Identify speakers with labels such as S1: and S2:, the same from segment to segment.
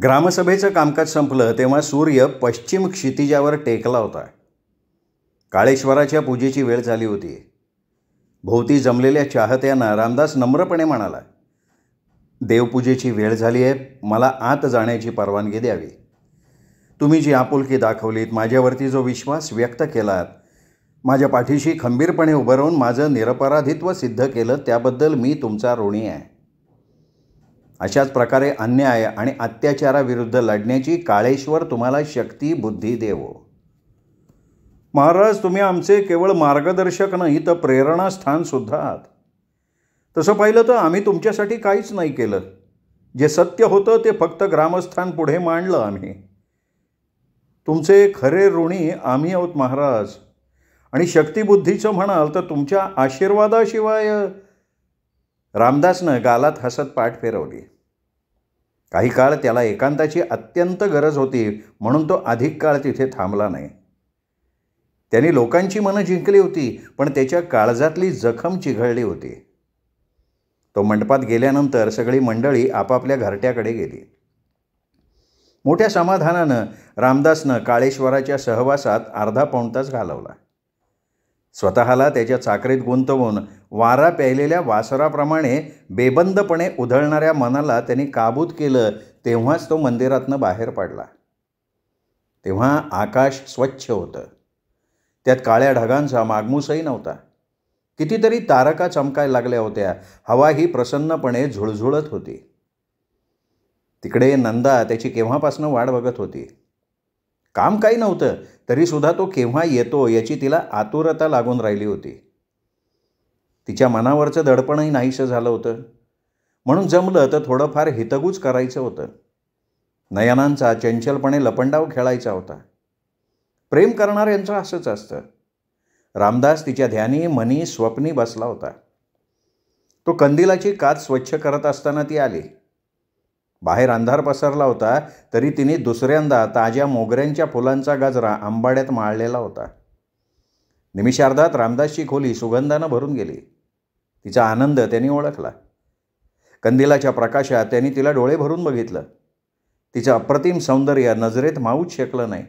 S1: ग्रामसभेचं कामकाज संपलं तेव्हा सूर्य पश्चिम क्षितिजावर टेकला होता. काळेश्वराच्या पूजेची वेळ झाली होती. भोवती जमलेल्या चाहत्यांना रामदास नम्रपणे म्हणाला, देवपूजेची वेळ झाली आहे, मला आत जाण्याची परवानगी द्यावी. तुम्ही जी आपुलकी दाखवलीत, माझ्यावरती जो विश्वास व्यक्त केलात, माझ्या पाठीशी खंबीरपणे उभं राहून माझं निरपराधित्व सिद्ध केलं, त्याबद्दल मी तुमचा ऋणी आहे. अशाच प्रकारे अन्याय आणि अत्याचाराविरुद्ध लढण्याची काळेश्वर तुम्हाला शक्ती बुद्धी देवो. महाराज, तुम्ही आमचे केवळ मार्गदर्शक नाही तर प्रेरणास्थानसुद्धा आहात. तसं पाहिलं तर आम्ही तुमच्यासाठी काहीच नाही केलं. जे सत्य होतं ते फक्त ग्रामस्थांपुढे मांडलं आम्ही. तुमचे खरे ऋणी आम्ही आहोत महाराज. आणि शक्तिबुद्धीचं म्हणाल तर तुमच्या आशीर्वादाशिवाय. रामदासनं गालात हसत पाठ फिरवली. काही काळ त्याला एकांताची अत्यंत गरज होती, म्हणून तो अधिक काळ तिथे थांबला नाही. त्यांनी लोकांची मनं जिंकली होती, पण त्याच्या काळजातली जखम चिघळली होती. तो मंडपात गेल्यानंतर सगळी मंडळी आपापल्या घरट्याकडे गेली. मोठ्या समाधानानं रामदासनं काळेश्वराच्या सहवासात अर्धा पाऊण तास घालवला. स्वतःला त्याच्या चाकरीत गुंतवून वारा प्यायलेल्या वासराप्रमाणे बेबंदपणे उधळणाऱ्या मनाला त्यांनी काबूत केलं. तेव्हाच तो मंदिरातनं बाहेर पडला. तेव्हा आकाश स्वच्छ होतं. त्यात काळ्या ढगांचा मागमूसही नव्हता. कितीतरी तारका चमकायला लागल्या होत्या. हवा ही प्रसन्नपणे झुळझुळत होती. तिकडे नंदा त्याची केव्हापासून वाट बघत होती. काम काही नव्हतं, तरीसुद्धा तो केव्हा येतो याची तिला आतुरता लागून राहिली होती. तिच्या मनावरचं दडपणही नाहीसं झालं होतं. म्हणून जमलं तर थोडंफार हितगूज करायचं होतं. नयनांचा चंचलपणे लपंडाव खेळायचा होता. प्रेम करणाऱ्यांचं असंच असतं. रामदास तिच्या ध्यानी मनी स्वप्नी बसला होता. तो कंदिलाची काच स्वच्छ करत असताना ती आली. बाहेर अंधार पसरला होता, तरी तिने दुसऱ्यांदा ताज्या मोगऱ्यांच्या फुलांचा गजरा आंबाड्यात माळलेला होता. निमिषार्धात रामदासची खोली सुगंधानं भरून गेली. तिचा आनंद त्यांनी ओळखला. कंदिलाच्या प्रकाशात त्यांनी तिला डोळे भरून बघितलं. तिचं अप्रतिम सौंदर्य नजरेत मावूच शकलं नाही.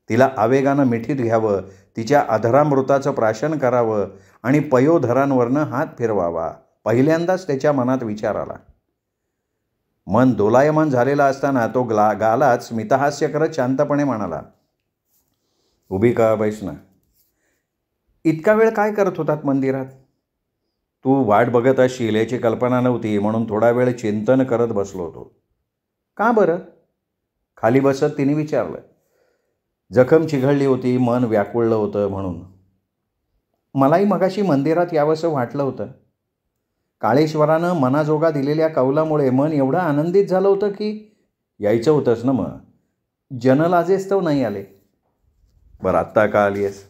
S1: तिला आवेगानं मिठीत घ्यावं, तिच्या अधरामृताचं प्राशन करावं आणि पयोधरांवरनं हात फिरवावा, पहिल्यांदाच त्याच्या मनात विचार आला. मन दोलायमान झालेला असताना तो गालात स्मितहास्य करत शांतपणे म्हणाला, उभी का बैसना. इतका वेळ काय करत होतात मंदिरात? तू वाट बघत असशील याची कल्पना नव्हती, म्हणून थोडा वेळ चिंतन करत बसलो होतो. का बरं? खाली बसत तिने विचारलं. जखम चिघळली होती, मन व्याकुळलं होतं म्हणून. मलाही मगाशी मंदिरात यावंसं वाटलं होतं. काळेश्वरानं मनाजोगा दिलेल्या कौलामुळे मन एवढं आनंदित झालं होतं की यायचं होतंच ना. मग जनलाजेस्तव नाही आले. बरं, आत्ता का आली आहेस?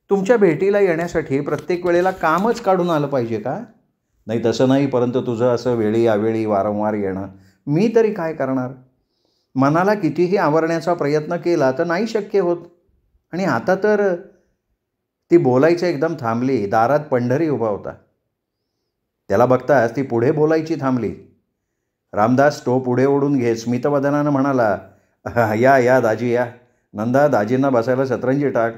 S1: तुमच्या भेटीला येण्यासाठी प्रत्येक वेळेला कामच काढून आलं पाहिजे का? नाही, तसं नाही, परंतु तुझं असं वेळी अवेळी वारंवार येणं मी तरी काय करणार? मनाला कितीही आवरण्याचा प्रयत्न केला तर नाही शक्य होत. आणि आता तर. ती बोलायचं एकदम थांबली. दारात पंढरी उभा होता. त्याला बघताच ती पुढे बोलायची थांबली. रामदास तो पुढे ओढून घेत स्मितवदनानं म्हणाला, या या दाजी या. नंदा, दाजींना बसायला सतरंजी टाक.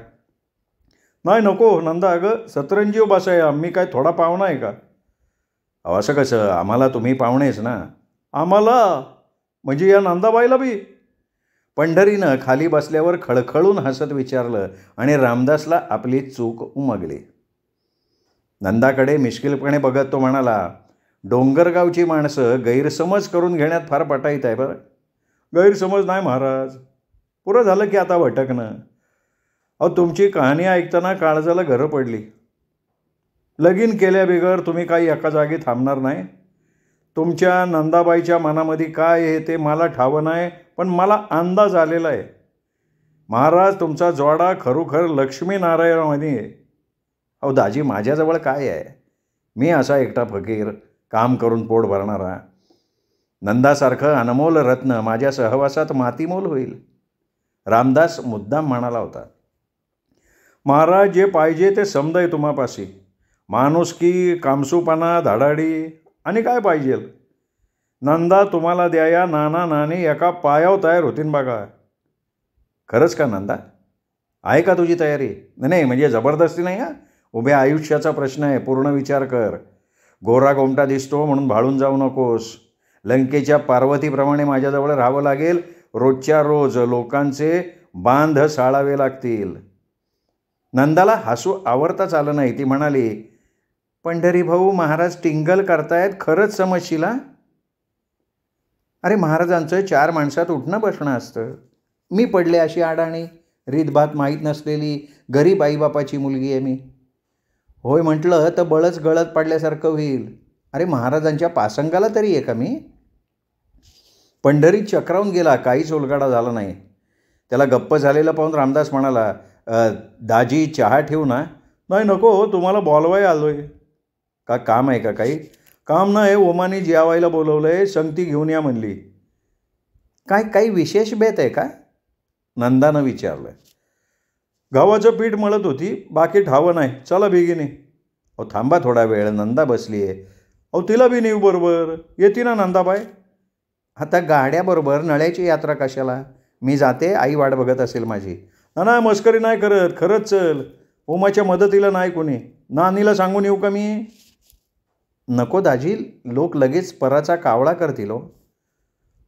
S1: नाही नको नंदा, अगं सतरंजीव बसाया, मी काय थोडा पाहुणा आहे का? असं कसं? आम्हाला तुम्ही पाहुणेच ना. आम्हाला म्हणजे या नंदाबाईला बी? पंढरीनं खाली बसल्यावर खळखळून हसत विचारलं आणि रामदासला आपली चूक उमगली. नंदाकडे मिश्किलपणे बघत तो म्हणाला, डोंगरगावची माणसं गैरसमज करून घेण्यात फार पटाईत आहे बरं. गैरसमज नाही महाराज, पुरं झालं की आता भटकणं. अहो, तुमची कहाणी ऐकताना काळजाला घरं पडली. लगीन केल्याबिगर तुम्ही काही एका जागी थांबणार नाही. तुमच्या नंदाबाईच्या मनामध्ये काय आहे ते मला ठावं नाही, पण मला अंदाज आलेला आहे. महाराज, तुमचा जोडा खरोखर लक्ष्मीनारायणामध्ये आहे. अहो दाजी, माझ्याजवळ काय आहे? मी असा एकटा फकीर, काम करून पोट भरणारा. नंदासारखं अनमोल रत्न माझ्या सहवासात मातीमोल होईल. रामदास मुद्दाम म्हणाला होता. महाराज, जे पाहिजे ते समजाय तुम्हापाशी. माणुसकी, कामसूपणा, धडाडी आणि काय पाहिजे? नंदा तुम्हाला द्याया नाना नानी एका पायावर तयार होतीन बघा. खरंच का नंदा? आहे का तुझी तयारी? नाही म्हणजे जबरदस्ती नाही हा. उभ्या आयुष्याचा प्रश्न आहे, पूर्ण विचार कर. गोरा गोमटा दिसतो म्हणून भाळून जाऊ नकोस. लंकेच्या पार्वतीप्रमाणे माझ्याजवळ राहावं लागेल. रोजच्या रोज लोकांचे बांध साळावे लागतील. नंदाला हसू आवरताच आलं नाही. ती म्हणाली, पंढरी भाऊ, महाराज टिंगल करतायत, खरंच समजशील हा? अरे महाराजांचं 4 माणसात उठणं बसणं असतं. मी पडले अशी अडाणी, रीतभात माहीत नसलेली गरीब आईबापाची मुलगी आहे मी. होय म्हटलं तर बळच गळत पडल्यासारखं होईल. अरे महाराजांच्या पासंगाला तरी आहे का मी? पंढरी चक्रावून गेला. काहीच उलगडा झाला नाही. त्याला गप्प झालेलं पाहून रामदास म्हणाला, दाजी चहा ठेवू ना? नाही नको, तुम्हाला बोलवाय आलोय. का काम आहे का काही? काम नाही, ओमानी जेवायला बोलवलं आहे, संगती घेऊन या म्हणली. काय काही विशेष बेत आहे का? नंदानं विचारलं. गव्हाचं पीठ मळत होती, बाकी ठावं नाही. चला बेगिने. अहो थांबा थोडा वेळ, नंदा बसली आहे. अहो तिला बी नेऊ बरोबर. येते ना नंदाबाई? आता गाड्याबरोबर नळ्याची यात्रा कशाला? मी जाते, आई वाट बघत असेल माझी. नाही मस्करी नाही करत, खरंच चल. ओमाच्या मदतीला नाही कोणी. नानीला सांगून येऊ का मी? नको दाजी, लोक लगेच पराचा कावळा करतील हो.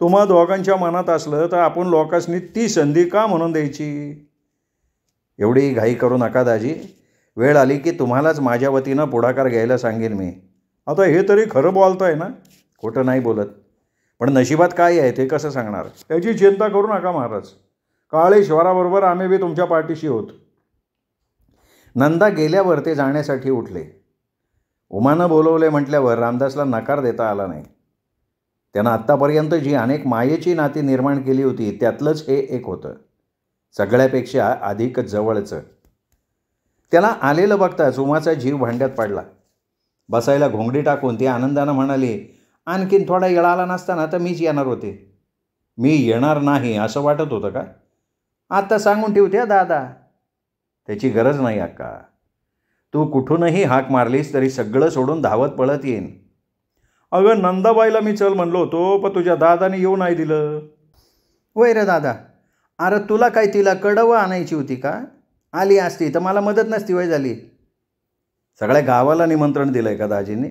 S1: तुम्हा दोघांच्या मनात असलं तर आपण लोकांनी ती संधी का म्हणून द्यायची? एवढी घाई करू नका दाजी. वेळ आली की तुम्हालाच माझ्या वतीनं पुढाकार घ्यायला सांगेन मी. आता हे तरी खरं बोलताय ना? खोटं नाही बोलत. पण नशिबात काय आहे ते कसं सांगणार? त्याची चिंता करू नका महाराज. काळेश्वराबरोबर आम्ही बी तुमच्या पाठीशी होत. नंदा गेल्यावर ते जाण्यासाठी उठले. उमानं बोलवले म्हटल्यावर रामदासला नकार देता आला नाही. त्यानं आत्तापर्यंत जी अनेक मायेची नाती निर्माण केली होती त्यातलंच हे एक होतं, सगळ्यापेक्षा अधिक जवळचं. त्याला आलेलं बघताच उमाचा जीव भांड्यात पडला. बसायला घोंगडी टाकून ती आनंदानं म्हणाली, आणखीन थोडा वेळ आला नसताना तर मीच येणार होते. मी येणार नाही असं वाटत होतं का? आता सांगून ठेवते दादा. त्याची गरज नाही अक्का. तू कुठूनही हाक मारलीस तरी सगळं सोडून धावत पळत येईन. अगं नंदाबाईला मी चल म्हणलो होतो, पण तुझ्या दादाने येऊ नाही दिलं. वय रे दादा, अरे तुला काय तिला कडवं आणायची होती का? आली असती तर मला मदत नसती वय झाली. सगळ्या गावाला निमंत्रण दिलं आहे का दाजींनी?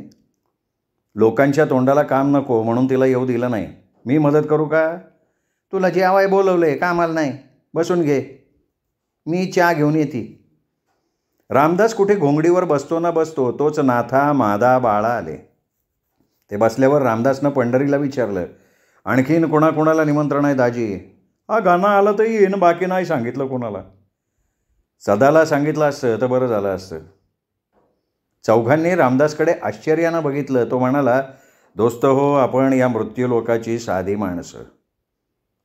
S1: लोकांच्या तोंडाला काम नको म्हणून तिला येऊ दिलं नाही. मी मदत करू का? तुला जेवाय बोलवलं आहे, कामाला नाही. बसून घे, मी चहा घेऊन येते. रामदास कुठे घोंगडीवर बसतो ना बसतो तोच नाथा, मादा, बाळा आले. ते बसल्यावर रामदासनं पंढरीला विचारलं, आणखीन कोणाकोणाला निमंत्रण आहे दाजी? हा गाणं आलं तर येईन, बाकी नाही सांगितलं कोणाला. सदाला सांगितलं असतं तर बरं झालं असतं. चौघांनी रामदासकडे आश्चर्यानं बघितलं. तो म्हणाला, दोस्त हो, आपण या मृत्यूलोकाची साधी माणसं.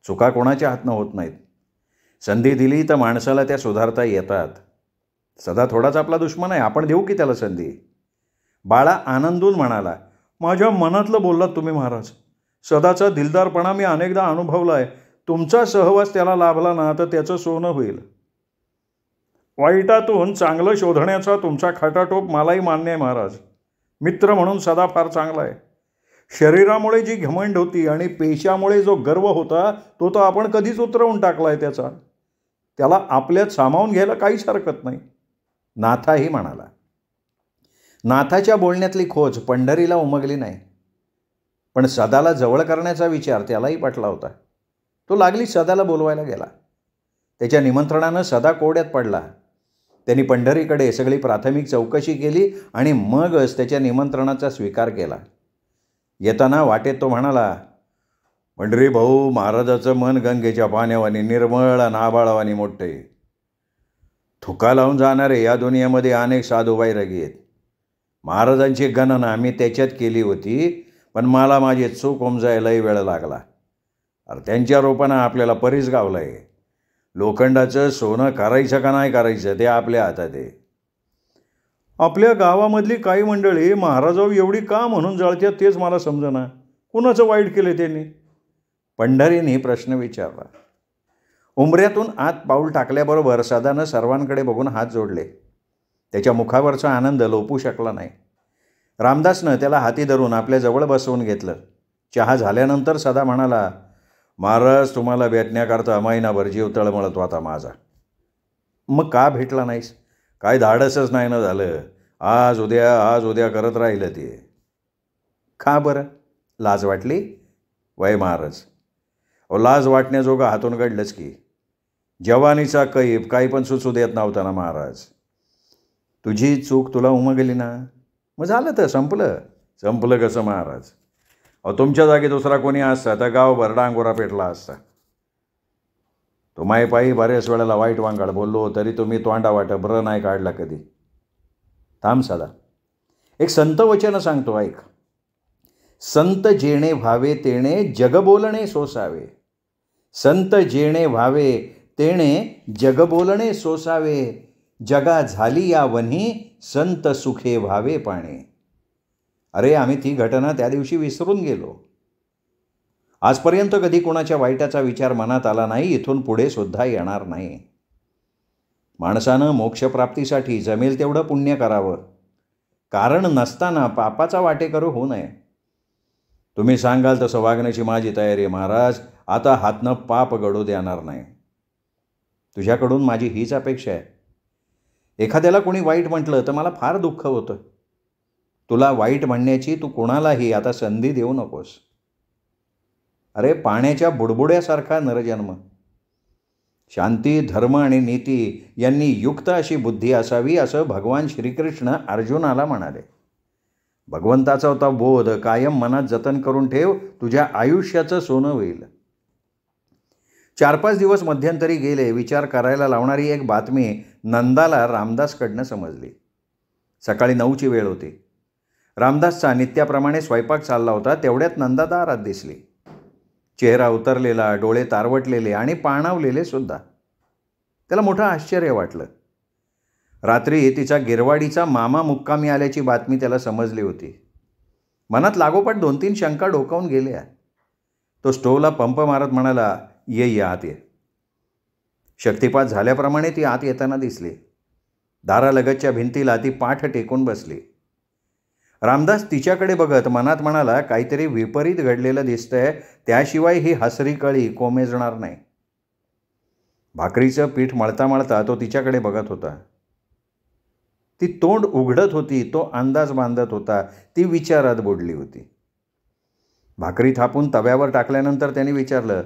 S1: चुका कोणाच्या हातनं होत नाहीत. संधी दिली तर माणसाला त्या सुधारता येतात. सदा थोडाच आपला दुश्मन आहे, आपण देऊ की त्याला संधी. बाळा आनंदून म्हणाला, माझ्या मनातलं बोललात तुम्ही महाराज. सदाचा दिलदारपणा मी अनेकदा अनुभवला आहे. तुमचा सहवास त्याला लाभला ना तर त्याचं सोनं होईल. वाईटातून चांगलं शोधण्याचा तुमचा खटाटोप मलाही मान्य आहे महाराज. मित्र म्हणून सदा फार चांगला आहे. शरीरामुळे जी घमंड होती आणि पेशामुळे जो गर्व होता तो तर आपण कधीच उतरवून टाकला आहे त्याचा. त्याला आपल्यात सामावून घ्यायला काहीच हरकत नाही. नाथाही म्हणाला. नाथाच्या बोलण्यातली खोज पंढरीला उमगली नाही, पण सदाला जवळ करण्याचा विचार त्यालाही पटला होता. तो लागली सदाला बोलवायला गेला. त्याच्या निमंत्रणानं सदा कोड्यात पडला. त्यांनी पंढरीकडे सगळी प्राथमिक चौकशी केली आणि मगच त्याच्या निमंत्रणाचा स्वीकार केला. येताना वाटेत तो म्हणाला, पंढरी भाऊ, महाराजाचं मन गंगेच्या पाण्यावानी निर्मळ आणि आभाळावानी मोठे. थुका लावून जाणारे या दुनियेमध्ये अनेक साधू वैरागी आहेत. महाराजांची गणना मी त्याच्यात केली होती, पण मला माझी चूक उमजायलाही वेळ लागला. अरे त्यांच्या रूपानं आपल्याला परीस गावलं आहे. लोखंडाचं सोनं करायचं का नाही करायचं ते आपल्या हातात आहे. आपल्या गावामधली काही मंडळी महाराजावर एवढी का म्हणून जळतात तेच मला समजेना. कुणाचं वाईट केलं त्यांनी? पंढरीने प्रश्न विचारला. उंबऱ्यातून आत पाऊल टाकल्याबरोबर सदानं सर्वांकडे बघून हात जोडले. त्याच्या मुखावरचा आनंद लोपू शकला नाही. रामदासनं त्याला हाती धरून आपल्याजवळ बसवून घेतलं. चहा झाल्यानंतर सदा म्हणाला, महाराज तुम्हाला भेटण्याकरता महिनाभर जीव तळमळत होता माझा. मग का भेटला नाहीस? काय धाडसच नाही ना झालं. आज उद्या करत राहिलं ते. का बरं? लाज वाटली? वय महाराज, लाज वाटण्याजोगं हातून घडलंच की. जवानीचा कैफ काही पण सुचू देत नव्हता ना महाराज. तुझी चूक तुला उमगली ना, मग झालं तर संपलं. संपलं कसं महाराज? तुमच्या जागी दुसरा कोणी असता तर गावभर डांगोरा पेटला असता. तुम्हाही पायी बऱ्याच वेळेला वाईट वांगाड बोललो तरी तुम्ही तोंडावाट बरं नाही काढला कधी. थांब सदा, एक संत वचन सांगतो ऐक. संत जेणे व्हावे तेणे जग बोलणे सोसावे. संत जेणे व्हावे तेणे जग बोलणे सोसावे. जगा झाली या वन्ही संत सुखे व्हावे पाणे. अरे आम्ही ती घटना त्या दिवशी विसरून गेलो. आजपर्यंत कधी कोणाच्या वाईटाचा विचार मनात आला नाही, इथून पुढे सुद्धा येणार नाही. माणसानं मोक्षप्राप्तीसाठी जमेल तेवढं पुण्य करावं. कारण नसताना पापाचा वाटेकरू होऊ नये. तुम्ही सांगाल तसं वागण्याची माझी तयारी आहे महाराज. आता हातनं पाप घडू देणार नाही. तुझ्याकडून माझी हीच अपेक्षा आहे. एखाद्याला कोणी वाईट म्हटलं तर मला फार दुःख होतं. तुला वाईट म्हणण्याची तू कोणालाही आता संधी देऊ नकोस. अरे पाण्याच्या बुडबुड्यासारखा नरजन्म. शांती, धर्म आणि नीती यांनी युक्त अशी बुद्धी असावी असं भगवान श्रीकृष्ण अर्जुनाला म्हणाले. भगवंताचा होता बोध कायम मनात जतन करून ठेव, तुझ्या आयुष्याचं सोनं होईल. 4-5 दिवस मध्यंतरी गेले. विचार करायला लावणारी एक बातमी नंदाला रामदासकडनं समजली. सकाळी 9ची वेळ होती. रामदासचा नित्याप्रमाणे स्वयंपाक चालला होता. तेवढ्यात नंदा दारात दिसली. चेहरा उतरलेला, डोळे तारवटलेले आणि पाणावलेले सुद्धा. त्याला मोठं आश्चर्य वाटलं. रात्री तिचा गिरवाडीचा मामा मुक्कामी आल्याची बातमी त्याला समजली होती. मनात लागोपाठ 2-3 शंका डोकावून गेल्या. तो स्टोवला पंप मारत म्हणाला, ये आत ये. शक्तिपात झाल्याप्रमाणे ती आत येताना दिसली. दारालगतच्या भिंतीला ती पाठ टेकून बसली. रामदास तिच्याकडे बघत मनात म्हणाला, काहीतरी विपरीत घडलेलं दिसतंय, त्याशिवाय ही हसरी कळी कोमेजणार नाही. भाकरीचं पीठ मळता मळता तो तिच्याकडे बघत होता. ती तोंड उघडत होती, तो अंदाज बांधत होता, ती विचारात बुडली होती. भाकरी थापून तव्यावर टाकल्यानंतर त्याने विचारलं,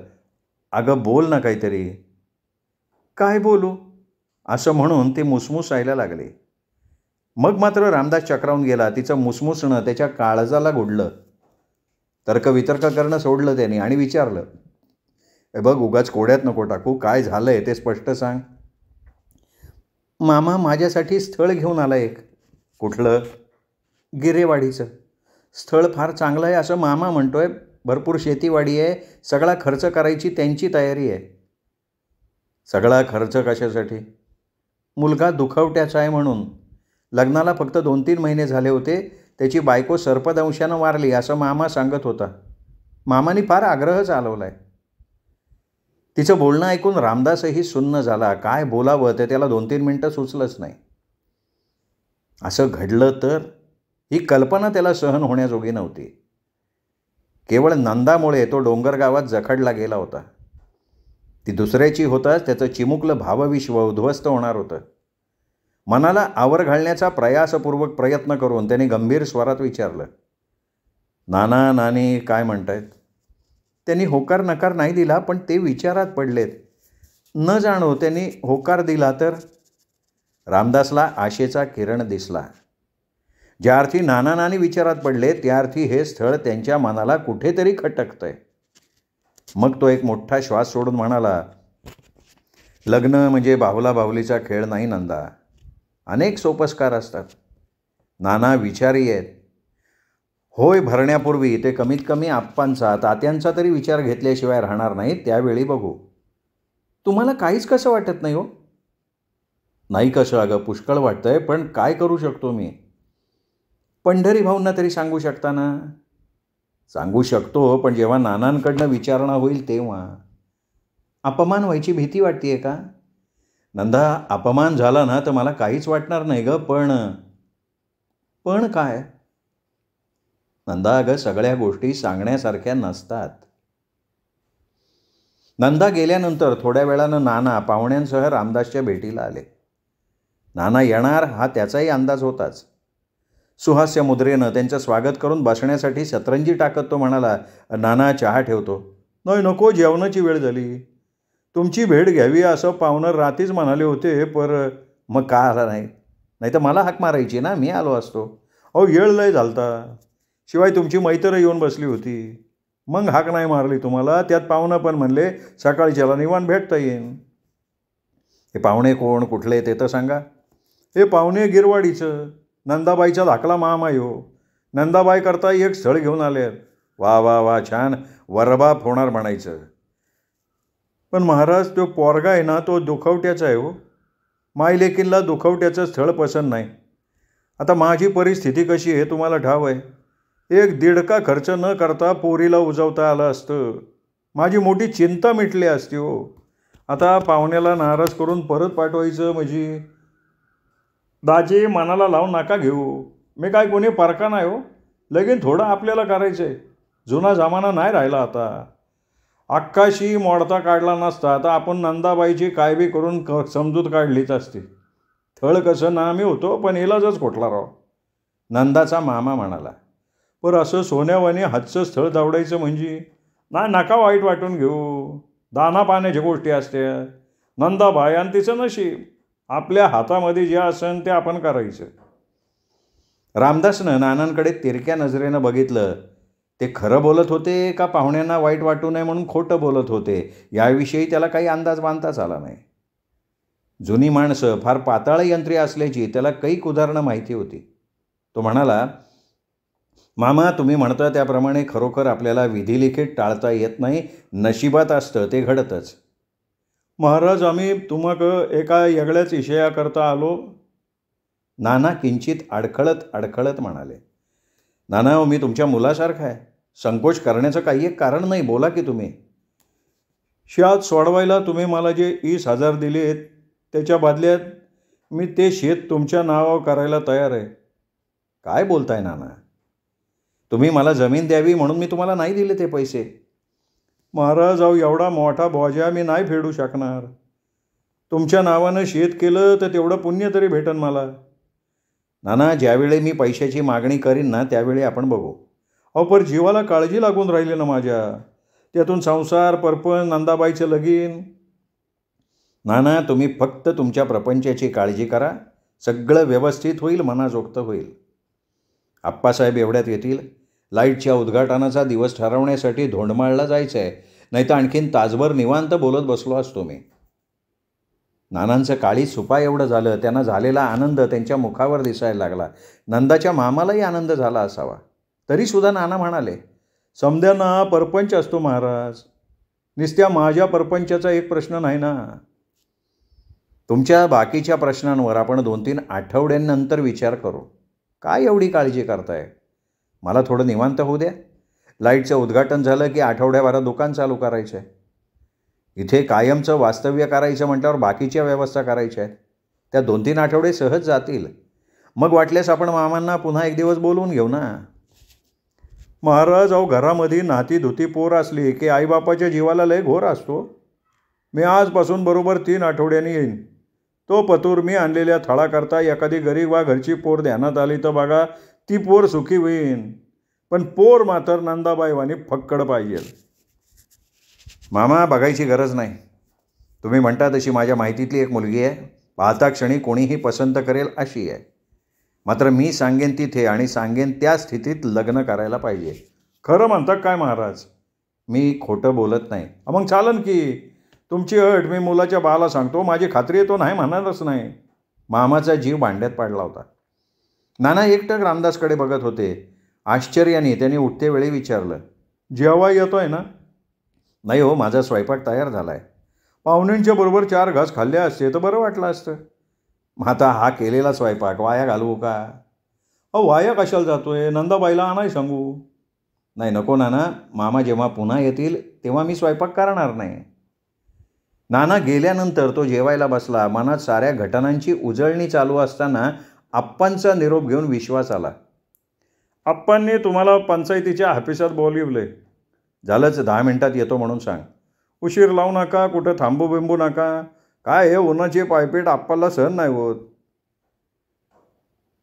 S1: अगं बोल ना काहीतरी. काय बोलू असं म्हणून ती मुसमुसायला लागली. मग मात्र रामदास चक्रावून गेला. तिचं मुसमुसणं त्याच्या काळजाला गुडलं. तर्कवितर्क करणं सोडलं त्याने आणि विचारलं, बघ उगाच कोड्यात नको टाकू, काय झालंय ते स्पष्ट सांग. मामा माझ्यासाठी स्थळ घेऊन आला एक. कुठलं? गिरेवाडीचं. स्थळ फार चांगलं आहे असं मामा म्हणतोय. भरपूर शेतीवाडी आहे. सगळा खर्च करायची त्यांची तयारी आहे. सगळा खर्च कशासाठी? मुलगा दुखवट्याचा आहे म्हणून. लग्नाला फक्त 2-3 महिने झाले होते. त्याची बायको सर्पदंशानं वारली असं मामा सांगत होता. मामानी फार आग्रह चालवलाय. तिचं बोलणं ऐकून रामदासही सुन्न झाला. काय बोलावं ते त्याला 2-3 मिनटं सुचलंच नाही. असं घडलं तर? ही कल्पना त्याला सहन होण्याजोगी नव्हती. केवळ नंदामुळे तो डोंगरगावात जखडला गेला होता. ती दुसऱ्याची होताच त्याचं चिमुकलं भावविश्व उद्ध्वस्त होणार होतं. मनाला आवर घालण्याचा प्रयासपूर्वक प्रयत्न करून त्याने गंभीर स्वरात विचारलं, नाना नानी काय म्हणतायत? त्यांनी होकार नकार नाही दिला, पण ते विचारात पडलेत. न जाणो त्यांनी होकार दिला तर? रामदासला आशेचा किरण दिसला. ज्या अर्थी नाना नानी विचारात पडले त्या अर्थी हे स्थळ त्यांच्या मनाला कुठेतरी खटकतंय. मग तो एक मोठा श्वास सोडून म्हणाला, लग्न म्हणजे बाहुला बाहुलीचा खेळ नाही नंदा. अनेक सोपस्कार असतात. नाना विचारी आहेत. होय भरण्यापूर्वी ते कमीत कमी आप्पांचा तात्यांचा तरी विचार घेतल्याशिवाय राहणार नाही. त्यावेळी बघू. तुम्हाला काहीच कसं वाटत नाही हो? नाही कसं अगं, पुष्कळ वाटतंय, पण काय करू शकतो मी? पंढरी भाऊंना तरी सांगू शकता ना? सांगू शकतो, पण जेव्हा नानांकडनं विचारणा होईल तेव्हा. अपमान व्हायची भीती वाटते का? नंदा अपमान झाला ना तर मला काहीच वाटणार नाही गं, पण काय? नंदा, अगं सगळ्या गोष्टी सांगण्यासारख्या नसतात. नंदा गेल्यानंतर थोड्या वेळानं नाना पाहुण्यांसह रामदासच्या भेटीला आले. नाना येणार हा त्याचाही अंदाज होताच. सुहास्य मुद्रेनं त्यांचं स्वागत करून बसण्यासाठी सतरंजी टाकत तो म्हणाला, नाना, चहा ठेवतो. नाही, नको, जेवणाची वेळ झाली. तुमची भेट घ्यावी असं पाहुणं रात्रीच म्हणाले होते, पर मग का आला नाही तर मला हाक मारायची ना, मी आलो असतो. अहो, येळ लय झालता. शिवाय तुमची मैत्र येऊन बसली होती. मग हाक नाही मारली तुम्हाला. त्यात पाहुणं पण म्हणले सकाळच्याला निवांत भेटता येईन. हे पाहुणे कोण, कुठले ते तर सांगा. हे पाहुणे गिरवाडीचं. नंदाबाईचा धाकला मामा हो. नंदाबाई करता एक स्थळ घेऊन आले. वा वा वा, छान, वरबाप होणार म्हणायचं. पण महाराज, तो पोरगा आहे ना, तो दुखवट्याचा आहे हो. मायलेकींना दुखवट्याचं स्थळ पसंत नाही. आता माझी परिस्थिती कशी आहे तुम्हाला ठाव आहे. 1-1.5 खर्च न करता पोरीला उजवता आलं असतं. माझी मोठी चिंता मिटली असती हो. आता पाहुण्याला नाराज करून परत पाठवायचं म्हणजे. दाजी, मनाला लावून नका घेऊ. मी काय कोणी परका नाही हो. लगीन थोडं आपल्याला करायचं आहे. जुना जमाना नाही राहिला आता. अक्काशी मोडता काढला नसता आता आपण नंदाबाईची काय बी करून समजूत काढलीच असती. थळ कसं ना आम्ही होतो, पण इलाजच कुठला राव. नंदाचा मामा म्हणाला. पर असं सोन्यावाने हातचं स्थळ दावडायचं म्हणजे. नाही, नका वाईट वाटून घेऊ. दाना पाण्याच्या गोष्टी असत्या. नंदाबाई आणि तिचं नशीब. आपल्या हातामध्ये जे असेल ते आपण करायचं. रामदासनं नानांकडे तिरक्या नजरेनं बघितलं. ते खरं बोलत होते का पाहुण्यांना वाईट वाटू नये म्हणून खोटं बोलत होते याविषयी त्याला काही अंदाज बांधताच आला नाही. जुनी माणसं फार पाताळ यंत्री असल्याची त्याला कैक उदाहरणं माहिती होती. तो म्हणाला, मामा, तुम्ही म्हणता त्याप्रमाणे खरोखर आपल्याला विधिलिखित टाळता येत नाही. नशिबात असतं ते घडतच. महाराज, आम्ही तुम्हाक एका वेगळ्याच विषयाकरता आलो. नाना किंचित अडखळत म्हणाले. नाना, मी तुमच्या मुलासारखा आहे. संकोच करण्याचं काही एक कारण नाही. बोला की तुम्ही. शेत सोडवायला तुम्ही मला जे 20,000 दिलेत त्याच्या बदल्यात मी ते शेत तुमच्या नावावर करायला तयार आहे. काय बोलताय नाना? तुम्ही मला जमीन द्यावी म्हणून मी तुम्हाला नाही दिले ते पैसे. महाराज, अहो, एवढा मोठा बोजा मी नाही फेडू शकणार. तुमच्या नावानं शेत केलं तर तेवढं पुण्य तरी भेटन मला. नाना, ज्यावेळी मी पैशाची मागणी करीन ना त्यावेळी आपण बघू. अहो, पर जीवाला काळजी लागून राहिली ना माझ्या. त्यातून संसार, परपंच, नंदाबाईचं लगीन. नाना, तुम्ही फक्त तुमच्या प्रपंचाची काळजी करा. सगळं व्यवस्थित होईल, मनाजोगतं होईल. आप्पासाहेब एवढ्यात येतील. लाईटच्या उद्घाटनाचा दिवस ठरवण्यासाठी धोंडमाळला जायचं आहे. नाही तर आणखीन तासभर निवांत बोलत बसलो असतो मी. नानांचं काळी सुपा एवढं झालं. त्यांना झालेला आनंद त्यांच्या मुखावर दिसायला लागला. नंदाच्या मामालाही आनंद झाला असावा. तरीसुद्धा नाना म्हणाले, समद्यांना परपंच असतो महाराज. नुसत्या माझ्या परपंचाचा एक प्रश्न नाही ना. तुमच्या बाकीच्या प्रश्नांवर आपण 2-3 आठवड्यांनंतर विचार करू. काय एवढी काळजी करताय? मला थोडं निवांत होऊ द्या. लाईटचं उद्घाटन झालं की आठवड्याभरात दुकान चालू करायचं आहे. इथे कायमचं वास्तव्य करायचं म्हटल्यावर बाकीच्या व्यवस्था करायच्या आहेत. त्या 2-3 आठवडे सहज जातील. मग वाटल्यास आपण मामांना पुन्हा एक दिवस बोलवून घेऊ ना. महाराज, अहो, घरामध्ये नाती धुती पोर असली की आईबापाच्या जीवाला लय घोर असतो. मी आजपासून बरोबर 3 आठवड्यांनी येईन. तो पतूर मी आणलेल्या थळाकरता एखादी गरीब वा घरची पोर ध्यानात आली तर बघा, ती पोर सुखी होईन. पण पोर मात्र नंदाबाईवानी फक्कड पाहिजे. मामा, बघायची गरज नाही. तुम्ही म्हणता तशी माझ्या माहितीतली एक मुलगी आहे. पाहता क्षणी कोणीही पसंत करेल अशी आहे. मात्र मी सांगेन तिथे आणि सांगेन त्या स्थितीत लग्न करायला पाहिजे. खरं म्हणता काय महाराज? मी खोटं बोलत नाही. मग चालन की. तुमची अट मी मुलाच्या बाला सांगतो. माझी खात्री आहे तो नाही म्हणालच नाही. मामाचा जीव भांड्यात पाडला होता. नाना एकटक रामदासकडे बघत होते. आश्चर्याने त्यांनी उठते वेळी विचारलं, जेव्हा येतोय ना? नाही हो, माझा स्वयंपाक तयार झाला आहे. पाहुण्यांच्या बरोबर 4 घास खाल्ले असते तर बरं वाटलं असतं. आता हा केलेला स्वयंपाक वाया घालवू का? अहो, वाया कशाला जातोय? नंदाबाईला आणाय सांगू. नाही, नको नाना. मामा जेव्हा पुन्हा येतील तेव्हा मी स्वयंपाक करणार नाही. नाना गेल्यानंतर तो जेवायला बसला. मनात साऱ्या घटनांची उजळणी चालू असताना आप्पांचा निरोप घेऊन विश्वास आला. आप्पांनी तुम्हाला पंचायतीच्या ऑफिसात बोलिवले. झालंच, 10 मिनिटात येतो म्हणून सांग. उशीर लावू नका, कुठं थांबू बिंबू नका. काय हे उन्हाची पायपीट आप्पाला सहन नाही होत.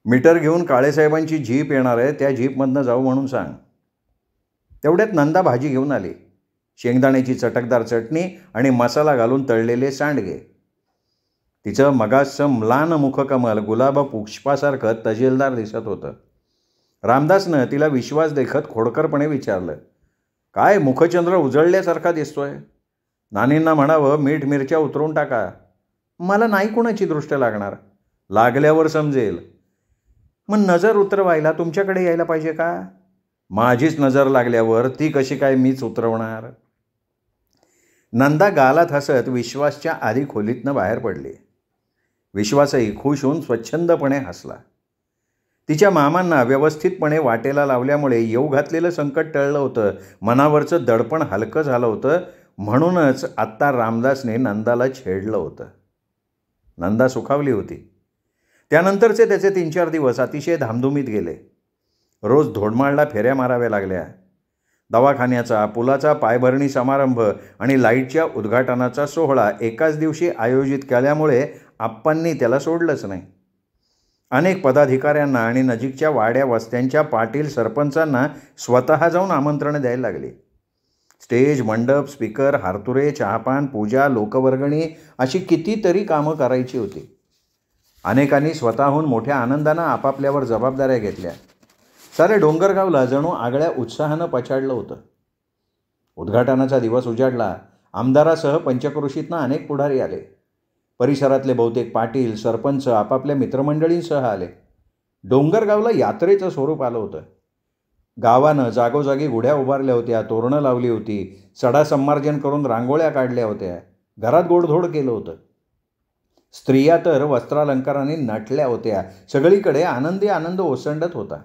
S1: मीटर घेऊन काळेसाहेबांची जीप येणार आहे, त्या जीपमधनं जाऊ म्हणून सांग. तेवढ्यात नंदा भाजी घेऊन आली. शेंगदाण्याची चटकदार चटणी आणि मसाला घालून तळलेले सांडगे. तिचं मगासचं म्लान मुखकमल गुलाब पुष्पासारखं तजेलदार दिसत होतं. रामदासनं तिला विश्वास देखत खोडकरपणे विचारलं, काय मुखचंद्र उजळल्यासारखा दिसतोय? नानींना म्हणावं मीठ मिरच्या उतरून टाका. मला नाही कोणाची दृष्ट लागणार. लागल्यावर समजेल. मग नजर उतरवायला तुमच्याकडे यायला पाहिजे का? माझीच नजर लागल्यावर ती कशी काय मीच उतरवणार? नंदा गालात हसत विश्वासच्या आधी खोलीतनं बाहेर पडली. विश्वासही खुश होऊन स्वच्छंदपणे हसला. तिच्या मामांना व्यवस्थितपणे वाटेला लावल्यामुळे येऊ घातलेलं संकट टळलं होतं. मनावरचं दडपण हलकं झालं होतं. म्हणूनच आत्ता रामदासने नंदाला छेडलं होतं. नंदा सुखावली होती. त्यानंतरचे त्याचे 3-4 दिवस अतिशय धामधुमीत गेले. रोज धोडमाळला फेऱ्या माराव्या लागल्या. दवाखान्याचा, पुलाचा पायभरणी समारंभ आणि लाईटच्या उद्घाटनाचा सोहळा एकाच दिवशी आयोजित केल्यामुळे आप्पांनी त्याला सोडलंच नाही. अनेक पदाधिकाऱ्यांना आणि नजीकच्या वाड्या वस्त्यांच्या पाटील सरपंचांना स्वतः जाऊन आमंत्रण द्यायला लागली. स्टेज, मंडप, स्पीकर, हारतुरे, चहापान, पूजा, लोकवर्गणी अशी कितीतरी कामं करायची होती. अनेकांनी स्वतःहून मोठ्या आनंदानं आपापल्यावर जबाबदाऱ्या घेतल्या. सारे डोंगरगावला जणू आगळ्या उत्साहानं पछाडलं होतं. उद्घाटनाचा दिवस उजाडला. आमदारासह पंचक्रोशीतनं अनेक पुढारी आले. परिसरातले बहुतेक पाटील, सरपंच आपापल्या मित्रमंडळींसह आले. डोंगरगावला यात्रेचं स्वरूप आलं होतं. गावानं जागोजागी गुढ्या उभारल्या होत्या, तोरणं लावली होती, सडा संमार्जन करून रांगोळ्या काढल्या होत्या, घरात गोडधोड केलं होतं. स्त्रिया तर वस्त्रालंकारांनी नटल्या होत्या. सगळीकडे आनंदी आनंद ओसंडत होता.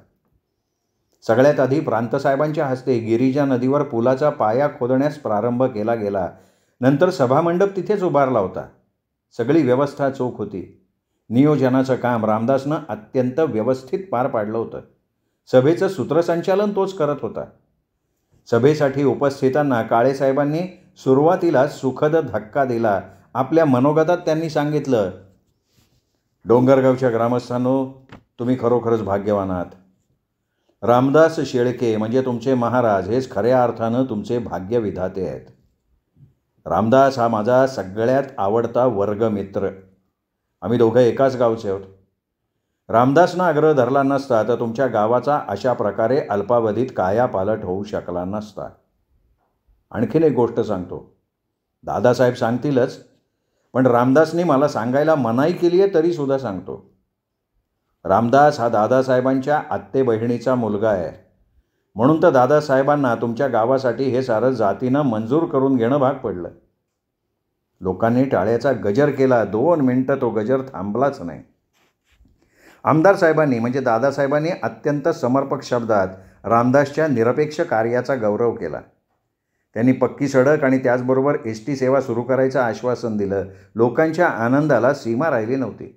S1: सगळ्यात आधी प्रांतसाहेबांच्या हस्ते गिरिजा नदीवर पुलाचा पाया खोदण्यास प्रारंभ केला गेला. नंतर सभामंडप तिथेच उभारला होता. सगळी व्यवस्था चोख होती. नियोजनाचं काम रामदासनं अत्यंत व्यवस्थित पार पाडलं होतं. सभेचं सूत्रसंचालन तोच करत होता. सभेसाठी उपस्थितांना काळेसाहेबांनी सुरुवातीला सुखद धक्का दिला. आपल्या मनोगतात त्यांनी सांगितलं, डोंगरगावच्या ग्रामस्थांनो, तुम्ही खरोखरच भाग्यवान आहात. रामदास शेळके म्हणजे तुमचे महाराज हेच खऱ्या अर्थानं तुमचे भाग्यविधाते आहेत. रामदास हा माझा सगळ्यात आवडता वर्गमित्र. आम्ही दोघं एकाच गावचे आहोत. रामदासनं आग्रह धरला नसता तर तुमच्या गावाचा अशा प्रकारे अल्पावधीत कायापालट होऊ शकला नसता. आणखीन एक गोष्ट सांगतो. दादासाहेब सांगतीलच, पण रामदासनी मला सांगायला मनाई केली आहे तरीसुद्धा सांगतो. रामदास हा दादासाहेबांच्या आत्ते बहिणीचा मुलगा आहे. म्हणून तर दादासाहेबांना तुमच्या गावासाठी हे सारं जातीनं मंजूर करून घेणं भाग पडलं. लोकांनी टाळ्याचा गजर केला. 2 मिनिटं तो गजर थांबलाच नाही. आमदार साहेबांनी म्हणजे दादासाहेबांनी अत्यंत समर्पक शब्दात रामदासच्या निरपेक्ष कार्याचा गौरव केला. त्यांनी पक्की सडक आणि त्याचबरोबर एसटी सेवा सुरू करायचं आश्वासन दिलं. लोकांच्या आनंदाला सीमा राहिली नव्हती.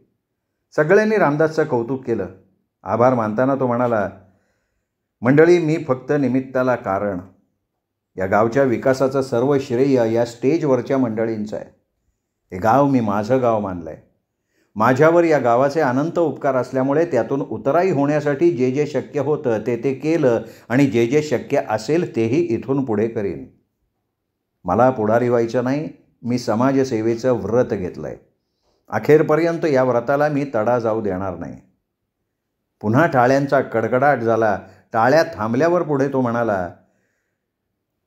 S1: सगळ्यांनी रामदासचं कौतुक केलं. आभार मानताना तो म्हणाला, मंडळी, मी फक्त निमित्ताला कारण. या गावच्या विकासाचं सर्व श्रेय या स्टेजवरच्या मंडळींचं आहे. हे गाव मी माझं गाव मानलं आहे. माझ्यावर या गावाचे अनंत उपकार असल्यामुळे त्यातून उतराई होण्यासाठी जे जे शक्य होतं ते केलं आणि जे जे शक्य असेल तेही इथून पुढे करीन. मला पुढारी व्हायचं नाही. मी समाजसेवेचं व्रत घेतलं आहे. अखेरपर्यंत या व्रताला मी तडा जाऊ देणार नाही. पुन्हा टाळ्यांचा कडकडाट झाला. टाळ्या थांबल्यावर पुढे तो म्हणाला,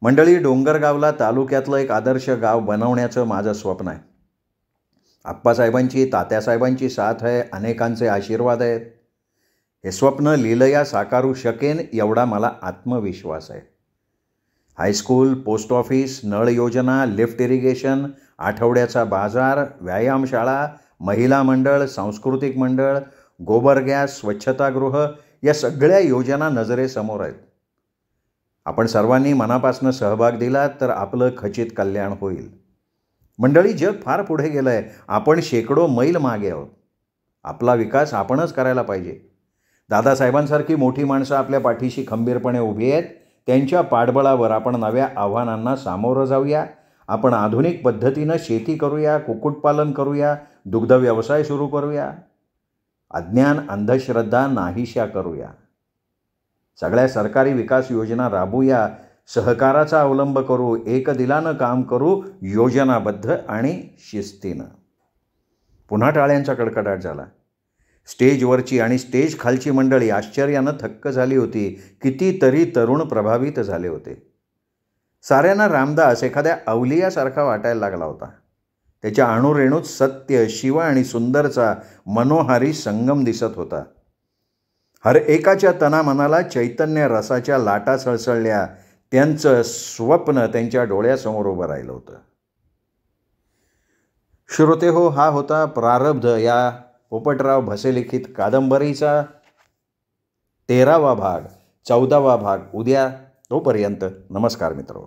S1: मंडळी, डोंगरगावला तालुक्यातलं एक आदर्श गाव बनवण्याचं माझं स्वप्न आहे. आप्पासाहेबांची, तात्यासाहेबांची साथ आहे, अनेकांचे आशीर्वाद आहेत. हे स्वप्न लीलया साकारू शकेन एवढा मला आत्मविश्वास आहे. हायस्कूल, पोस्ट ऑफिस, नळ योजना, लिफ्ट इरिगेशन, आठवड्याचा बाजार, व्यायामशाळा, महिला मंडळ, सांस्कृतिक मंडळ, गोबर गॅस, स्वच्छतागृह या सगळ्या योजना नजरेसमोर आहेत. आपण सर्वांनी मनापासून सहभाग दिला तर आपलं खचित कल्याण होईल. मंडळी, जग फार पुढे गेलं आहे. आपण शेकडो मैल मागे आहोत. आपला विकास आपणच करायला पाहिजे. दादासाहेबांसारखी मोठी माणसं आपल्या पाठीशी खंबीरपणे उभी आहेत. त्यांच्या पाठबळावर आपण नव्या आव्हानांना सामोरं जाऊया. आपण आधुनिक पद्धतीनं शेती करूया, कुक्कुटपालन करूया, दुग्ध व्यवसाय सुरू करूया. अज्ञान, अंधश्रद्धा नाहीशा करूया. सगळ्या सरकारी विकास योजना राबवूया. सहकाराचा अवलंब करू. एकदिलानं काम करू, योजनाबद्ध आणि शिस्तीनं. पुन्हा टाळ्यांचा कडकडाट झाला. स्टेजवरची आणि स्टेज खालची मंडळी आश्चर्यानं थक्क झाली होती. कितीतरी तरुण प्रभावित झाले होते. साऱ्यांना रामदास एखाद्या अवलियासारखा वाटायला लागला होता. त्याच्या अणुरेणूत सत्य, शिव आणि सुंदरचा मनोहारी संगम दिसत होता. हर एकाच्या तनामनाला चैतन्य रसाच्या लाटा सळसळल्या. त्यांचं स्वप्न त्यांच्या डोळ्यासमोर उभं राहिलं होतं. श्रोतेहो, हा होता प्रारब्ध या पोपटराव भसे लिखित कादंबरीचा 13वा भाग. 14वा भाग उद्या. तोपर्यंत नमस्कार मित्रो.